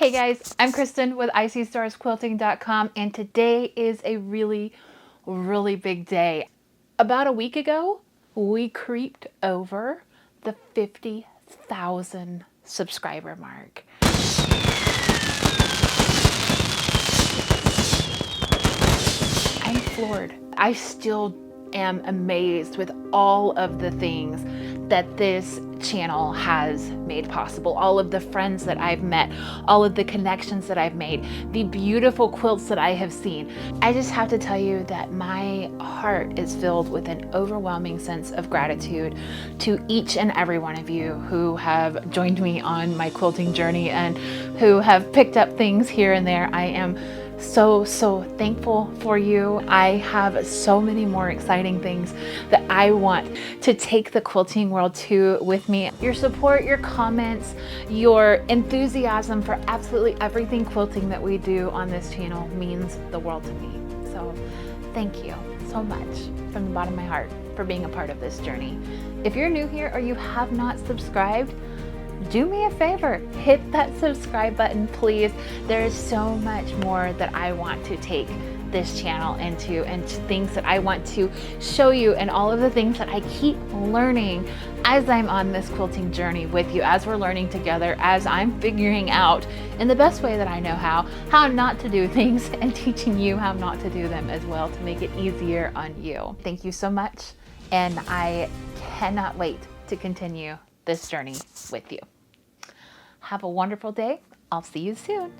Hey guys, I'm Kristen with ICStarsQuilting.com, and today is a really big day. About a week ago, we creeped over the 50,000 subscriber mark. I'm floored. I still am amazed with all of the things that this channel has made possible, all of the friends that I've met, all of the connections that I've made, the beautiful quilts that I have seen. I just have to tell you that my heart is filled with an overwhelming sense of gratitude to each and every one of you who have joined me on my quilting journey and who have picked up things here and there. I am so thankful for you. I have so many more exciting things that I want to take the quilting world to with me. Your support, your comments, your enthusiasm for absolutely everything quilting that we do on this channel means the world to me. So thank you so much from the bottom of my heart for being a part of this journey. If you're new here or you have not subscribed, do me a favor, hit that subscribe button, please. There is so much more that I want to take this channel into, and things that I want to show you, and all of the things that I keep learning as I'm on this quilting journey with you, as we're learning together, as I'm figuring out in the best way that I know how not to do things, and teaching you how not to do them as well to make it easier on you. Thank you so much, and I cannot wait to continue this journey with you. Have a wonderful day. I'll see you soon.